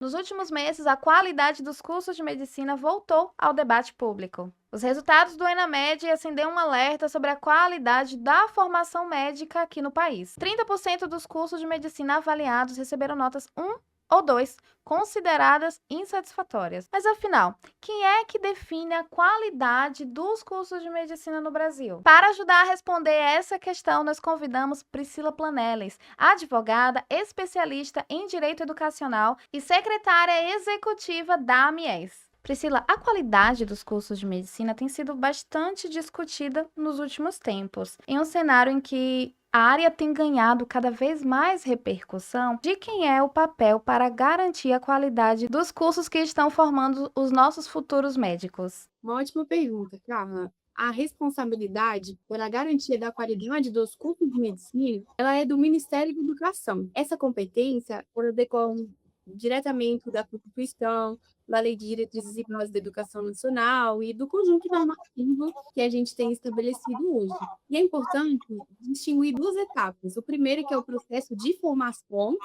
Nos últimos meses, a qualidade dos cursos de medicina voltou ao debate público. Os resultados do ENAMED acenderam um alerta sobre a qualidade da formação médica aqui no país. 30% dos cursos de medicina avaliados receberam notas 1 ou 2, consideradas insatisfatórias. Mas afinal, quem é que define a qualidade dos cursos de medicina no Brasil? Para ajudar a responder essa questão, nós convidamos Priscila Planeles, advogada, especialista em direito educacional e secretária executiva da AMIES. Priscila, a qualidade dos cursos de medicina tem sido bastante discutida nos últimos tempos, em um cenário em que a área tem ganhado cada vez mais repercussão. De quem é o papel para garantir a qualidade dos cursos que estão formando os nossos futuros médicos? Uma ótima pergunta, Carla. A responsabilidade pela garantia da qualidade dos cursos de medicina, ela é do Ministério da Educação. Essa competência, ela decorre diretamente da Constituição, da Lei de Diretrizes e Bases da Educação Nacional e do conjunto normativo que a gente tem estabelecido hoje. E é importante distinguir duas etapas. O primeiro, que é o processo de formação,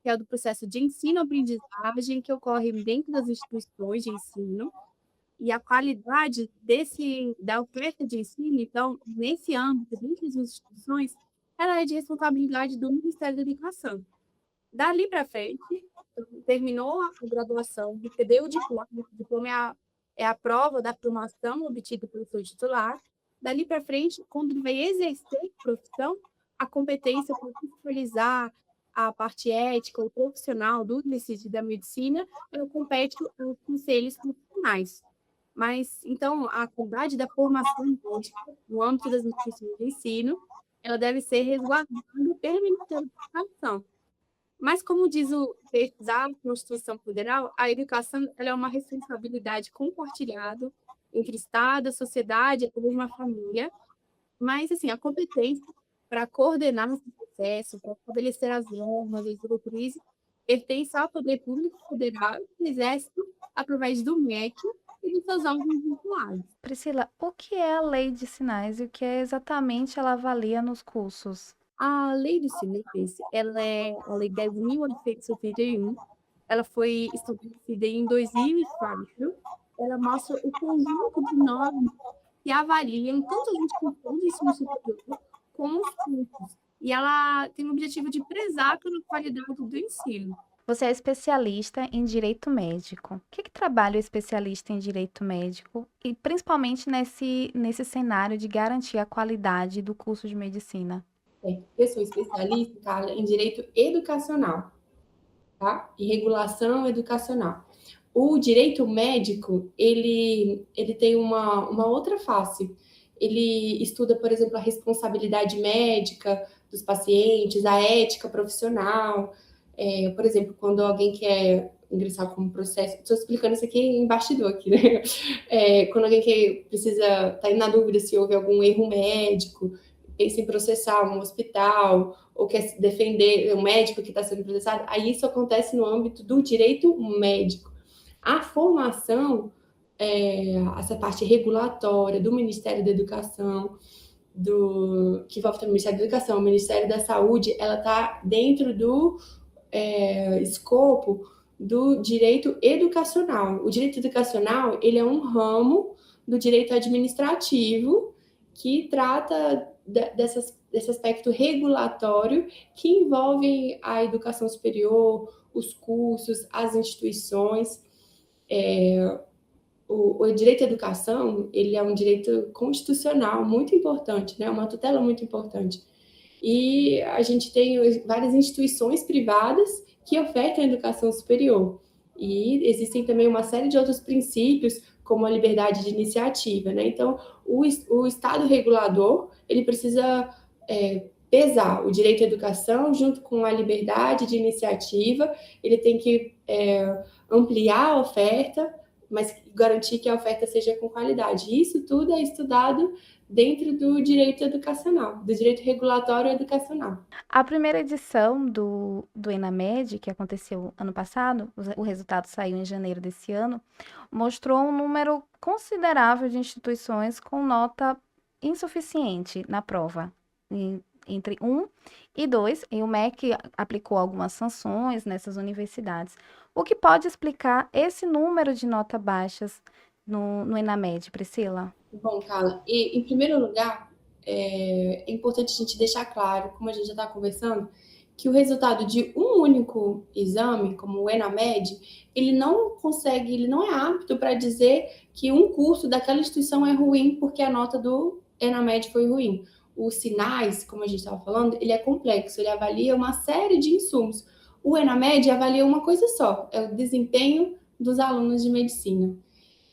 que é o do processo de ensino-aprendizagem, que ocorre dentro das instituições de ensino, e a qualidade da oferta de ensino, então, nesse âmbito, dentro das instituições, ela é de responsabilidade do Ministério da Educação. Dali para frente, terminou a graduação, recebeu o diploma é a prova da formação obtida pelo seu titular. Dali para frente, quando ele vai exercer a profissão, a competência para fiscalizar a parte ética ou profissional do exercício da medicina, ela compete aos conselhos profissionais. Mas, então, a qualidade da formação médica, no âmbito das instituições de ensino, ela deve ser resguardada pela educação. Mas, como diz o texto da Constituição Federal, a educação ela é uma responsabilidade compartilhada entre Estado, a sociedade e uma família. Mas, assim, a competência para coordenar esse processo, para estabelecer as normas, as diretrizes, pertence ao poder público federal, que exerce através do MEC e dos seus órgãos vinculados. Priscila, o que é a lei de sinais e o que é exatamente ela avalia nos cursos? A Lei do Silêncio, ela é a Lei 10.871, ela foi estabelecida em 2004. Ela mostra o conjunto de normas que avaliam tanto as instituições de ensino superior como os cursos. E ela tem o objetivo de prezar pela qualidade do ensino. Você é especialista em direito médico. O que trabalha o especialista em direito médico e principalmente nesse cenário de garantir a qualidade do curso de medicina? Eu sou especialista, Carla, em direito educacional, tá? E regulação educacional. O direito médico, ele tem uma outra face. Ele estuda, por exemplo, a responsabilidade médica dos pacientes, a ética profissional. Por exemplo, quando alguém quer ingressar com um processo, estou explicando isso aqui em bastidor aqui, né? Quando alguém precisa, está na dúvida se houve algum erro médico, pensa em processar um hospital, ou quer defender um médico que está sendo processado, aí isso acontece no âmbito do direito médico. A formação, essa parte regulatória do Ministério da Educação, que envolve também o Ministério da Educação, o Ministério da Saúde, ela está dentro do escopo do direito educacional. O direito educacional, ele é um ramo do direito administrativo que trata desse aspecto regulatório que envolve a educação superior, os cursos, as instituições. O direito à educação, ele é um direito constitucional muito importante, né? Uma tutela muito importante. E a gente tem várias instituições privadas que ofertam educação superior. E existem também uma série de outros princípios, como a liberdade de iniciativa, né? Então, o Estado regulador, ele precisa pesar o direito à educação junto com a liberdade de iniciativa, ele tem que ampliar a oferta, mas garantir que a oferta seja com qualidade. Isso tudo é estudado dentro do direito educacional, do direito regulatório educacional. A primeira edição do ENAMED, que aconteceu ano passado, o resultado saiu em janeiro desse ano, mostrou um número considerável de instituições com nota insuficiente na prova. entre 1 e 2, e o MEC aplicou algumas sanções nessas universidades. O que pode explicar esse número de notas baixas no Enamed, Priscila? Bom, Carla, e em primeiro lugar, é importante a gente deixar claro, como a gente já está conversando, que o resultado de um único exame, como o ENAMED, ele não consegue, ele não é apto para dizer que um curso daquela instituição é ruim porque a nota do ENAMED foi ruim. Os sinais, como a gente estava falando, ele é complexo, ele avalia uma série de insumos. O ENAMED avalia uma coisa só, é o desempenho dos alunos de medicina.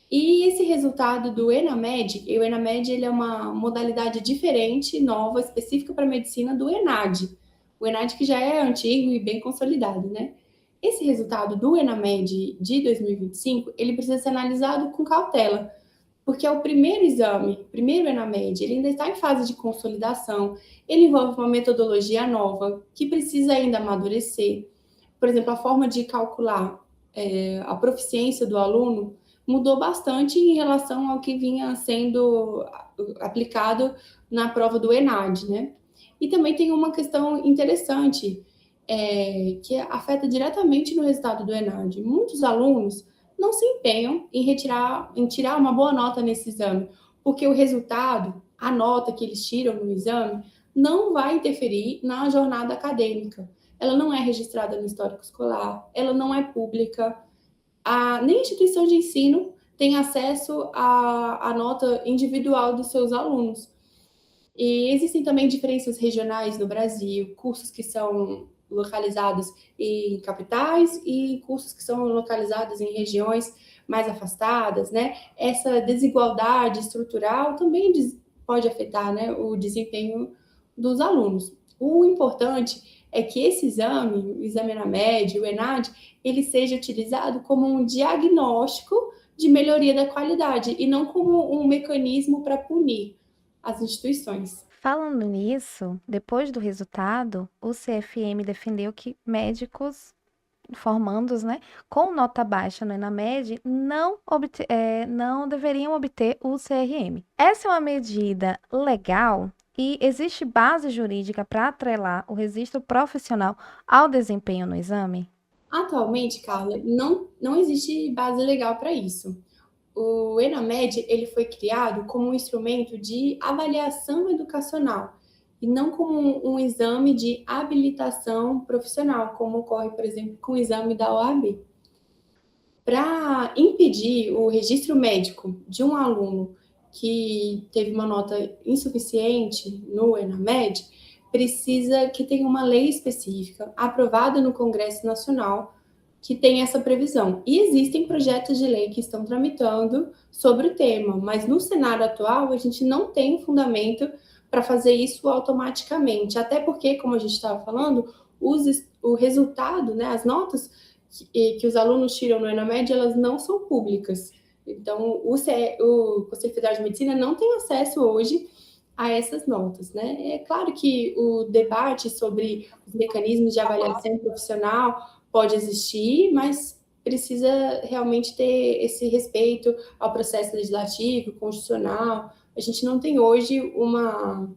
E esse resultado do ENAMED, e o ENAMED ele é uma modalidade diferente, nova, específica para a medicina do ENAD. O ENAD que já é antigo e bem consolidado, né? Esse resultado do ENAMED de 2025, ele precisa ser analisado com cautela, porque é o primeiro exame, primeiro ENAMED, ele ainda está em fase de consolidação, ele envolve uma metodologia nova, que precisa ainda amadurecer. Por exemplo, a forma de calcular a proficiência do aluno mudou bastante em relação ao que vinha sendo aplicado na prova do ENAD, né? E também tem uma questão interessante que afeta diretamente no resultado do ENAD. Muitos alunos não se empenham em tirar uma boa nota nesse exame, porque o resultado, a nota que eles tiram no exame, não vai interferir na jornada acadêmica. Ela não é registrada no histórico escolar, ela não é pública, nem a instituição de ensino tem acesso à nota individual dos seus alunos. E existem também diferenças regionais no Brasil, cursos que são localizados em capitais e cursos que são localizados em regiões mais afastadas, né? Essa desigualdade estrutural também pode afetar, né, o desempenho dos alunos. O importante é que esse exame, o exame ENAMED, o ENAD, ele seja utilizado como um diagnóstico de melhoria da qualidade e não como um mecanismo para punir as instituições. Falando nisso, depois do resultado, o CFM defendeu que médicos formandos, né, com nota baixa no Enamed não deveriam obter o CRM. Essa é uma medida legal e existe base jurídica para atrelar o registro profissional ao desempenho no exame? Atualmente, Carla, não existe base legal para isso. O ENAMED ele foi criado como um instrumento de avaliação educacional e não como um exame de habilitação profissional, como ocorre, por exemplo, com o exame da OAB. Para impedir o registro médico de um aluno que teve uma nota insuficiente no ENAMED, precisa que tenha uma lei específica aprovada no Congresso Nacional que tem essa previsão. E existem projetos de lei que estão tramitando sobre o tema, mas no cenário atual a gente não tem fundamento para fazer isso automaticamente, até porque, como a gente estava falando, o resultado, né, as notas que os alunos tiram no ENAMED, elas não são públicas. Então, o Conselho Federal de Medicina não tem acesso hoje a essas notas, né? É claro que o debate sobre os mecanismos de avaliação profissional pode existir, mas precisa realmente ter esse respeito ao processo legislativo, constitucional. A gente não tem hoje uma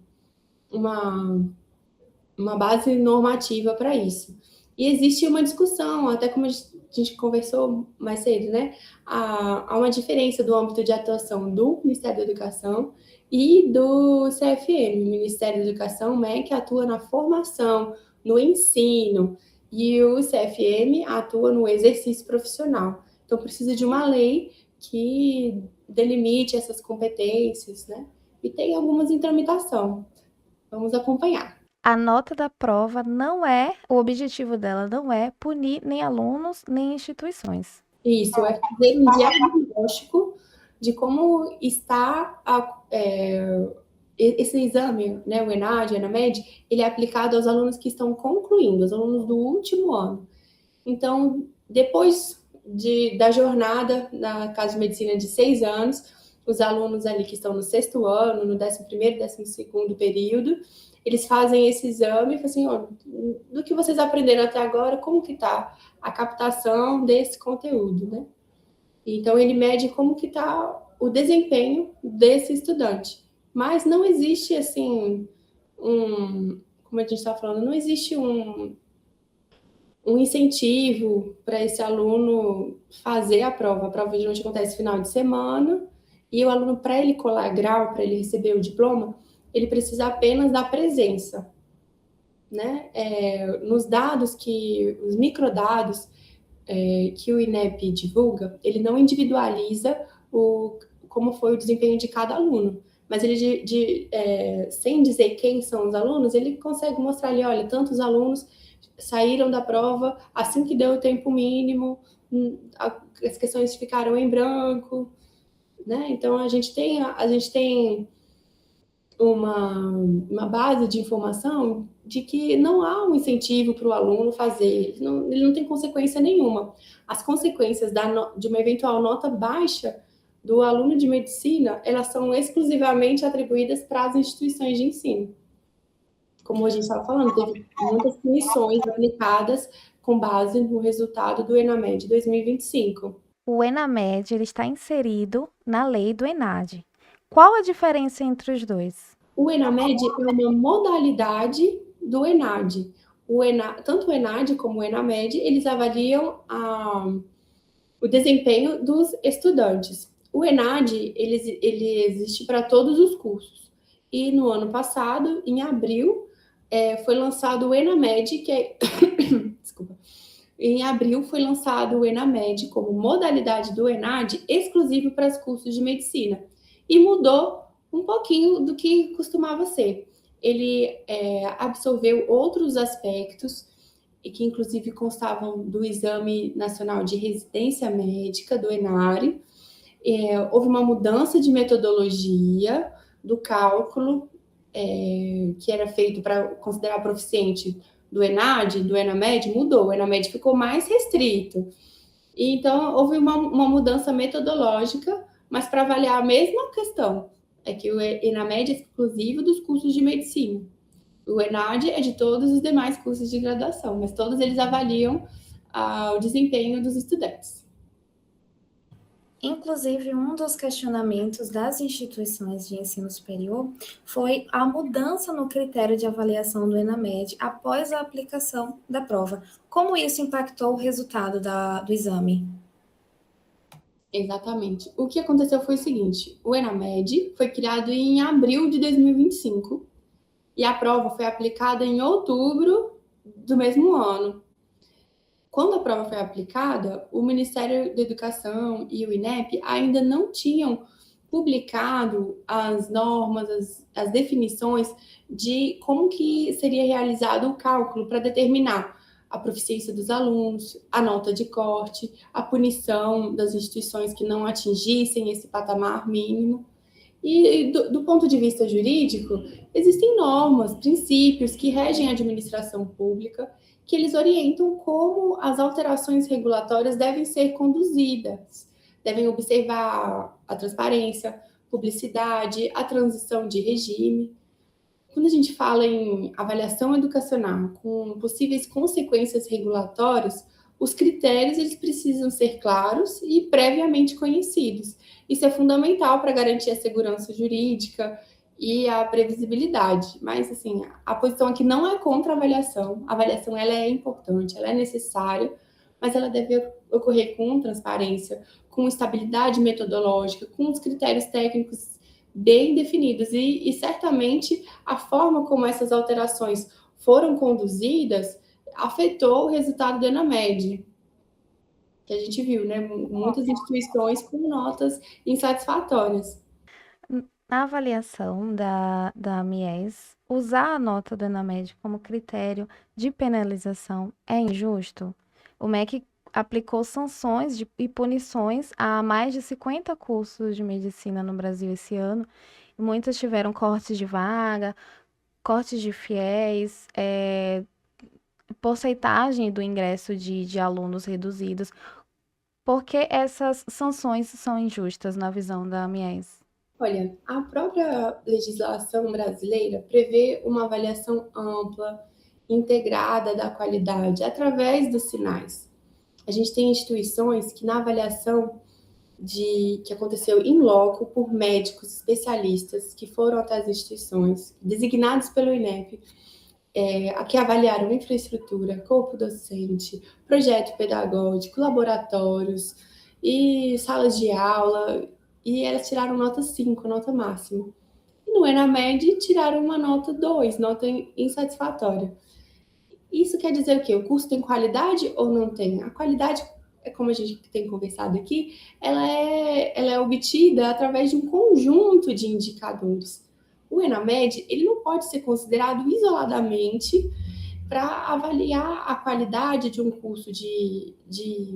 base normativa para isso. E existe uma discussão, até como a gente conversou mais cedo, né? Há uma diferença do âmbito de atuação do Ministério da Educação e do CFM. O Ministério da Educação, o MEC, atua na formação, no ensino, e o CFM atua no exercício profissional. Então, precisa de uma lei que delimite essas competências, né? E tem algumas em tramitação. Vamos acompanhar. A nota da prova o objetivo dela não é punir nem alunos nem instituições. Isso, é fazer um diagnóstico de como está esse exame, né, o ENAD, o ENAMED, ele é aplicado aos alunos que estão concluindo, aos alunos do último ano. Então, depois da jornada na Casa de Medicina de 6 anos, os alunos ali que estão no 6º ano, no 11º, 12º período, eles fazem esse exame e falam assim, ó, do que vocês aprenderam até agora, como que está a captação desse conteúdo, né? Então, ele mede como que está o desempenho desse estudante. Mas não existe, assim, como a gente está falando, não existe um incentivo para esse aluno fazer a prova. A prova geralmente acontece no final de semana, e o aluno, para ele colar grau, para ele receber o diploma, ele precisa apenas da presença, né? Nos dados os microdados que o INEP divulga, ele não individualiza como foi o desempenho de cada aluno, mas ele, sem dizer quem são os alunos, ele consegue mostrar ali, olha, tantos alunos saíram da prova assim que deu o tempo mínimo, as questões ficaram em branco, né? Então, a gente tem uma base de informação de que não há um incentivo para o aluno fazer, ele não tem consequência nenhuma. As consequências de uma eventual nota baixa do aluno de medicina, elas são exclusivamente atribuídas para as instituições de ensino. Como a gente estava falando, teve muitas punições aplicadas com base no resultado do ENAMED 2025. O ENAMED ele está inserido na lei do ENAD. Qual a diferença entre os dois? O ENAMED é uma modalidade do ENAD. Tanto o ENAD como o ENAMED, eles avaliam o desempenho dos estudantes. O ENAD, ele existe para todos os cursos. E no ano passado, em abril, foi lançado o ENAMED, que é... Desculpa. Em abril foi lançado o ENAMED como modalidade do ENAD exclusivo para os cursos de medicina. E mudou um pouquinho do que costumava ser. Ele absorveu outros aspectos, e que inclusive constavam do Exame Nacional de Residência Médica, do ENARE. Houve uma mudança de metodologia do cálculo que era feito para considerar proficiente do ENAD, do ENAMED, mudou. O ENAMED ficou mais restrito. E, então, houve uma mudança metodológica, mas para avaliar a mesma questão. É que o ENAMED é exclusivo dos cursos de medicina. O ENAD é de todos os demais cursos de graduação, mas todos eles avaliam o desempenho dos estudantes. Inclusive, um dos questionamentos das instituições de ensino superior foi a mudança no critério de avaliação do ENAMED após a aplicação da prova. Como isso impactou o resultado do exame? Exatamente. O que aconteceu foi o seguinte: o ENAMED foi criado em abril de 2025 e a prova foi aplicada em outubro do mesmo ano. Quando a prova foi aplicada, o Ministério da Educação e o INEP ainda não tinham publicado as normas, as definições de como que seria realizado o cálculo para determinar a proficiência dos alunos, a nota de corte, a punição das instituições que não atingissem esse patamar mínimo. E do ponto de vista jurídico, existem normas, princípios que regem a administração pública, que eles orientam como as alterações regulatórias devem ser conduzidas. Devem observar a transparência, publicidade, a transição de regime. Quando a gente fala em avaliação educacional com possíveis consequências regulatórias, os critérios eles precisam ser claros e previamente conhecidos. Isso é fundamental para garantir a segurança jurídica e a previsibilidade. Mas, assim, a posição aqui não é contra a avaliação. A avaliação ela é importante, ela é necessária, mas ela deve ocorrer com transparência, com estabilidade metodológica, com os critérios técnicos bem definidos. E certamente a forma como essas alterações foram conduzidas afetou o resultado do ENAMED, que a gente viu, né? Muitas instituições com notas insatisfatórias. Na avaliação da Mies, usar a nota do ENAMED como critério de penalização é injusto? O MEC aplicou sanções e punições a mais de 50 cursos de medicina no Brasil esse ano. E muitas tiveram cortes de vaga, cortes de fiéis, porcentagem do ingresso de alunos reduzidos. Por que essas sanções são injustas na visão da Mies? Olha, a própria legislação brasileira prevê uma avaliação ampla, integrada da qualidade através dos sinais. A gente tem instituições que, na avaliação que aconteceu in loco por médicos especialistas que foram até as instituições, designados pelo INEP, que avaliaram infraestrutura, corpo docente, projeto pedagógico, laboratórios e salas de aula, e elas tiraram nota 5, nota máxima. E no ENAMED tiraram uma nota 2, nota insatisfatória. Isso quer dizer o quê? O curso tem qualidade ou não tem? A qualidade, como a gente tem conversado aqui, ela é obtida através de um conjunto de indicadores. O ENAMED, ele não pode ser considerado isoladamente para avaliar a qualidade de um curso de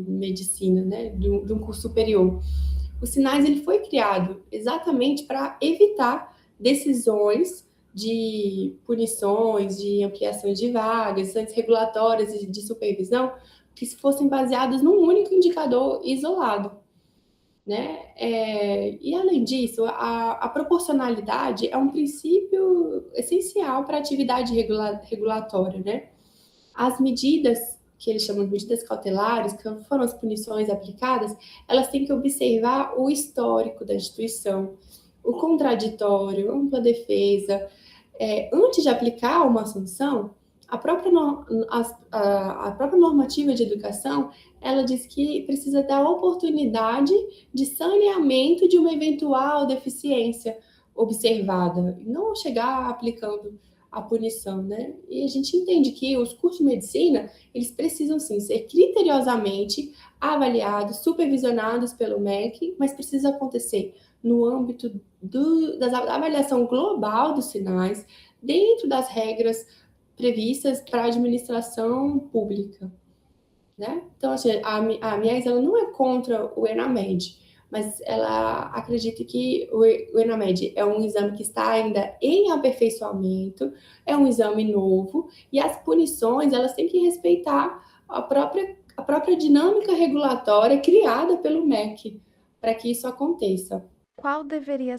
medicina, né? de um curso superior. O Sinais ele foi criado exatamente para evitar decisões de punições, de ampliações de vagas, decisões regulatórias e de supervisão que fossem baseadas num único indicador isolado, né? E além disso, a proporcionalidade é um princípio essencial para a atividade regulatória, né? As medidas que eles chamam de medidas cautelares, que foram as punições aplicadas, elas têm que observar o histórico da instituição, o contraditório, ampla defesa. Antes de aplicar uma sanção, a própria normativa de educação, ela diz que precisa dar oportunidade de saneamento de uma eventual deficiência observada, e não chegar aplicando a punição, né? E a gente entende que os cursos de medicina, eles precisam, sim, ser criteriosamente avaliados, supervisionados pelo MEC, mas precisa acontecer no âmbito da avaliação global dos sinais, dentro das regras previstas para a administração pública, né? Então, assim, a Mies, ela não é contra o ENAMED, mas ela acredita que o ENAMED é um exame que está ainda em aperfeiçoamento, é um exame novo, e as punições, elas têm que respeitar a própria dinâmica regulatória criada pelo MEC, para que isso aconteça. Qual deveria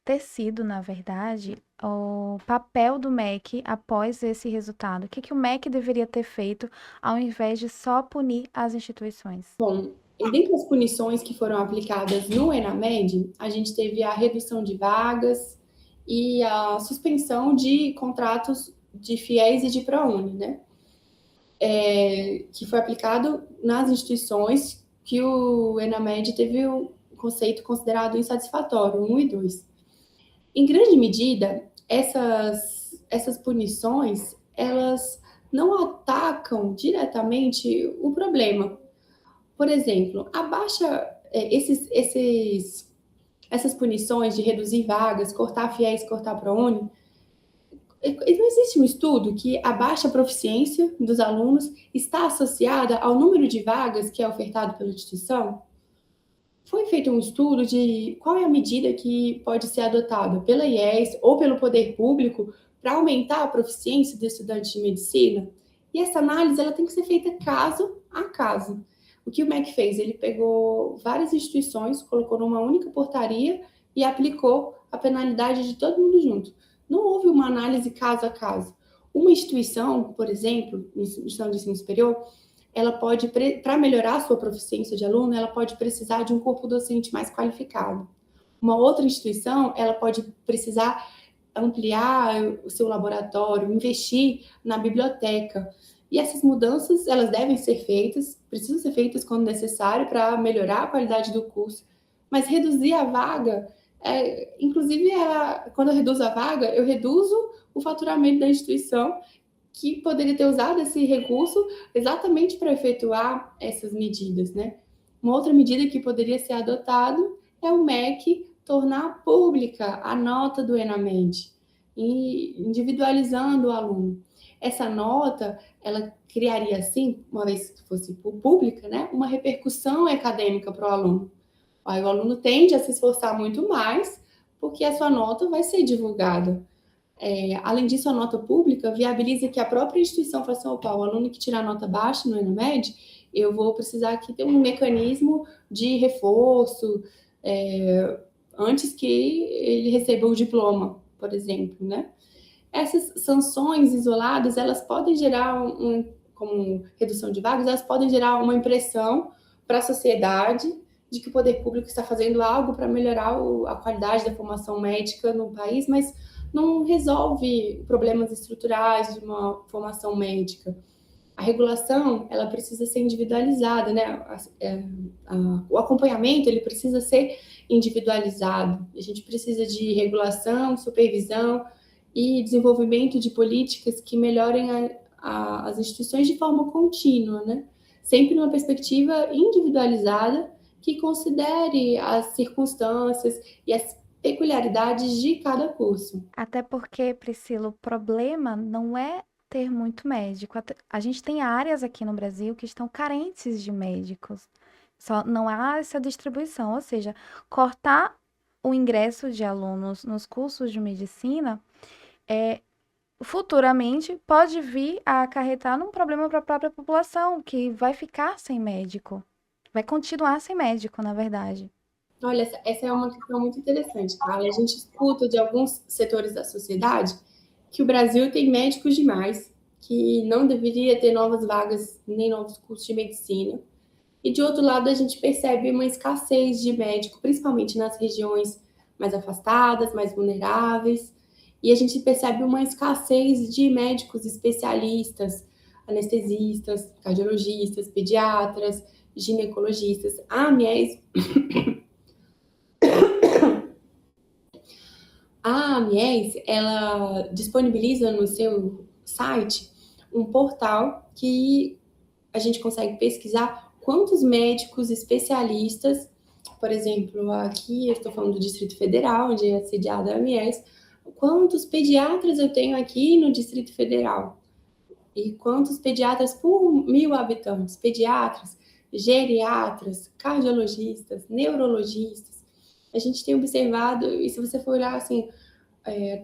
ter sido, na verdade, o papel do MEC após esse resultado? O que o MEC deveria ter feito ao invés de só punir as instituições? Bom, e dentre as punições que foram aplicadas no ENAMED, a gente teve a redução de vagas e a suspensão de contratos de FIES e de ProUni, né? Que foi aplicado nas instituições que o ENAMED teve o conceito considerado insatisfatório, 1 e 2. Em grande medida, essas punições, elas não atacam diretamente o problema. Por exemplo, essas punições de reduzir vagas, cortar FIES, cortar ProUni, não existe um estudo que a baixa proficiência dos alunos está associada ao número de vagas que é ofertado pela instituição? Foi feito um estudo de qual é a medida que pode ser adotada pela IES ou pelo poder público para aumentar a proficiência do estudante de medicina? E essa análise ela tem que ser feita caso a caso. O que o MEC fez? Ele pegou várias instituições, colocou numa única portaria e aplicou a penalidade de todo mundo junto. Não houve uma análise caso a caso. Uma instituição, por exemplo, instituição de ensino superior, ela pode, para melhorar a sua proficiência de aluno, ela pode precisar de um corpo docente mais qualificado. Uma outra instituição, ela pode precisar ampliar o seu laboratório, investir na biblioteca. E essas mudanças, elas devem ser feitas, precisam ser feitas quando necessário para melhorar a qualidade do curso. Mas reduzir a vaga, inclusive, quando eu reduzo a vaga, eu reduzo o faturamento da instituição, que poderia ter usado esse recurso exatamente para efetuar essas medidas, né? Uma outra medida que poderia ser adotado é o MEC tornar pública a nota do ENAMED, individualizando o aluno. Essa nota, ela criaria, assim, uma vez que fosse pública, né, uma repercussão acadêmica para o aluno. Aí o aluno tende a se esforçar muito mais, porque a sua nota vai ser divulgada. Além disso, a nota pública viabiliza que a própria instituição faça, opa, o aluno que tirar nota baixa no ENAMED, eu vou precisar aqui ter um mecanismo de reforço antes que ele receba o diploma, por exemplo, né? Essas sanções isoladas, elas podem gerar, como redução de vagas, elas podem gerar uma impressão para a sociedade de que o poder público está fazendo algo para melhorar a qualidade da formação médica no país, mas não resolve problemas estruturais de uma formação médica. A regulação, ela precisa ser individualizada, né? O acompanhamento, ele precisa ser individualizado. A gente precisa de regulação, supervisão e desenvolvimento de políticas que melhorem as instituições de forma contínua, né? Sempre numa perspectiva individualizada que considere as circunstâncias e as peculiaridades de cada curso. Até porque, Priscila, o problema não é ter muito médico. A gente tem áreas aqui no Brasil que estão carentes de médicos. Só não há essa distribuição, ou seja, cortar o ingresso de alunos nos cursos de medicina futuramente pode vir a acarretar num problema para a própria população, que vai ficar sem médico. Vai continuar sem médico, na verdade. Olha, essa é uma questão muito interessante, Carla. A gente escuta de alguns setores da sociedade que o Brasil tem médicos demais, que não deveria ter novas vagas nem novos cursos de medicina. E, de outro lado, a gente percebe uma escassez de médico, principalmente nas regiões mais afastadas, mais vulneráveis. E a gente percebe uma escassez de médicos especialistas, anestesistas, cardiologistas, pediatras, ginecologistas. A AMIES, ela disponibiliza no seu site um portal que a gente consegue pesquisar quantos médicos especialistas, por exemplo, aqui eu estou falando do Distrito Federal, onde é sediada a AMIES, quantos pediatras eu tenho aqui no Distrito Federal e quantos pediatras por 1.000 habitantes, pediatras, geriatras, cardiologistas, neurologistas. A gente tem observado, e se você for olhar assim,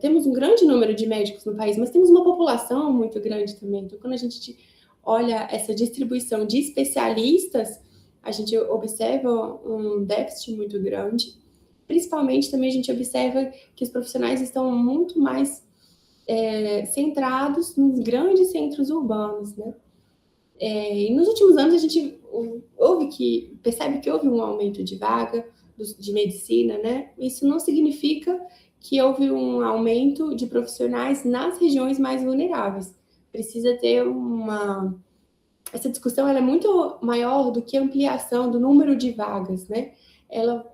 temos um grande número de médicos no país, mas temos uma população muito grande também. Então, quando a gente olha essa distribuição de especialistas, a gente observa um déficit muito grande. Principalmente também a gente observa que os profissionais estão muito mais centrados nos grandes centros urbanos, né? E nos últimos anos a gente percebe que houve um aumento de vaga de medicina, né? Isso não significa que houve um aumento de profissionais nas regiões mais vulneráveis. Precisa ter essa discussão ela é muito maior do que a ampliação do número de vagas, né? Ela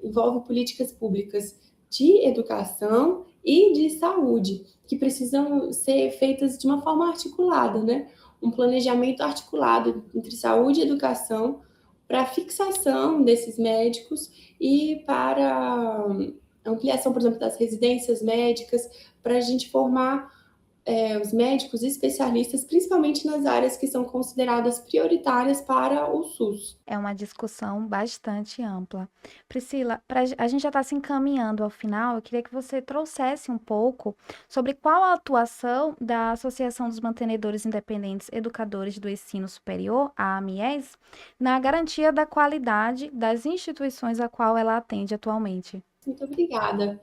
envolve políticas públicas de educação e de saúde, que precisam ser feitas de uma forma articulada, né? Um planejamento articulado entre saúde e educação para a fixação desses médicos e para ampliação, por exemplo, das residências médicas, para a gente formar os médicos especialistas, principalmente nas áreas que são consideradas prioritárias para o SUS. É uma discussão bastante ampla. Priscila, a gente já está se encaminhando ao final, eu queria que você trouxesse um pouco sobre qual a atuação da Associação dos Mantenedores Independentes Educadores do Ensino Superior, a AMIES, na garantia da qualidade das instituições a qual ela atende atualmente. Muito obrigada.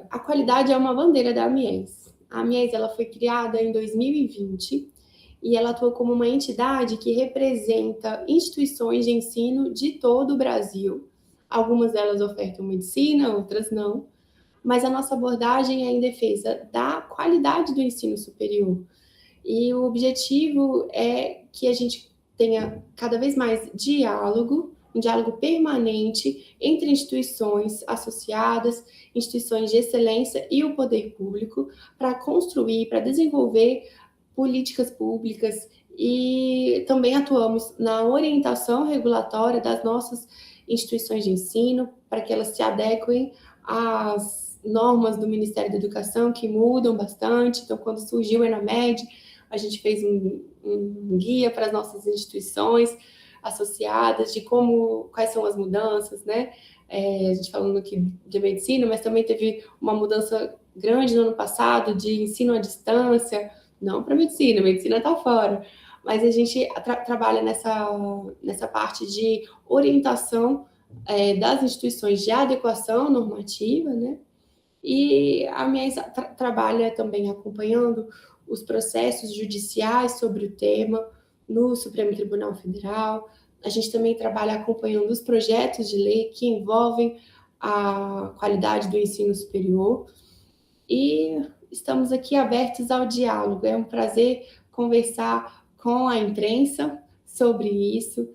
A qualidade é uma bandeira da AMIES. A AMIES ela foi criada em 2020 e ela atua como uma entidade que representa instituições de ensino de todo o Brasil. Algumas delas ofertam medicina, outras não, mas a nossa abordagem é em defesa da qualidade do ensino superior. E o objetivo é que a gente tenha cada vez mais diálogo, um diálogo permanente entre instituições associadas, instituições de excelência e o poder público, para construir, para desenvolver políticas públicas e também atuamos na orientação regulatória das nossas instituições de ensino, para que elas se adequem às normas do Ministério da Educação, que mudam bastante. Então, quando surgiu o ENAMED, a gente fez um guia para as nossas instituições associadas de quais são as mudanças, né? A gente falando aqui de medicina, mas também teve uma mudança grande no ano passado de ensino à distância, não para medicina está fora, mas a gente trabalha nessa parte de orientação das instituições de adequação normativa, né? E a minha trabalha também acompanhando os processos judiciais sobre o tema no Supremo Tribunal Federal, A gente também trabalha acompanhando os projetos de lei que envolvem a qualidade do ensino superior e estamos aqui abertos ao diálogo. É um prazer conversar com a imprensa sobre isso,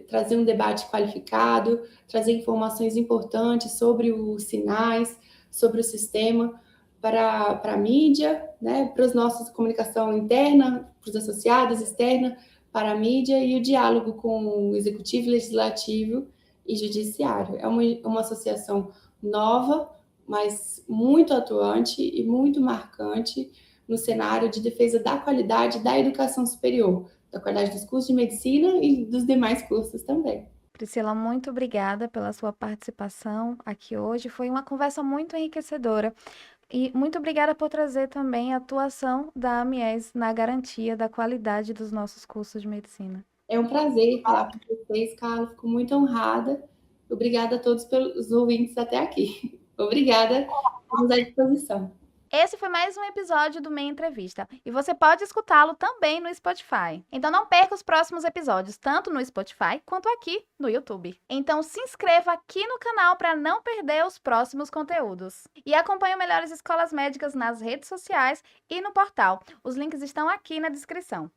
trazer um debate qualificado, trazer informações importantes sobre os sinais, sobre o sistema para a mídia, né, para os nossos comunicação interna, para os associados, externa, para a mídia e o diálogo com o executivo, legislativo e judiciário. É uma associação nova, mas muito atuante e muito marcante no cenário de defesa da qualidade da educação superior, da qualidade dos cursos de medicina e dos demais cursos também. Priscila, muito obrigada pela sua participação aqui hoje. Foi uma conversa muito enriquecedora. E muito obrigada por trazer também a atuação da AMIES na garantia da qualidade dos nossos cursos de medicina. É um prazer falar com vocês, Carla. Fico muito honrada. Obrigada a todos pelos ouvintes até aqui. Obrigada. Estamos à disposição. Esse foi mais um episódio do Meia Entrevista e você pode escutá-lo também no Spotify. Então não perca os próximos episódios, tanto no Spotify quanto aqui no YouTube. Então se inscreva aqui no canal para não perder os próximos conteúdos. E acompanhe o Melhores Escolas Médicas nas redes sociais e no portal. Os links estão aqui na descrição.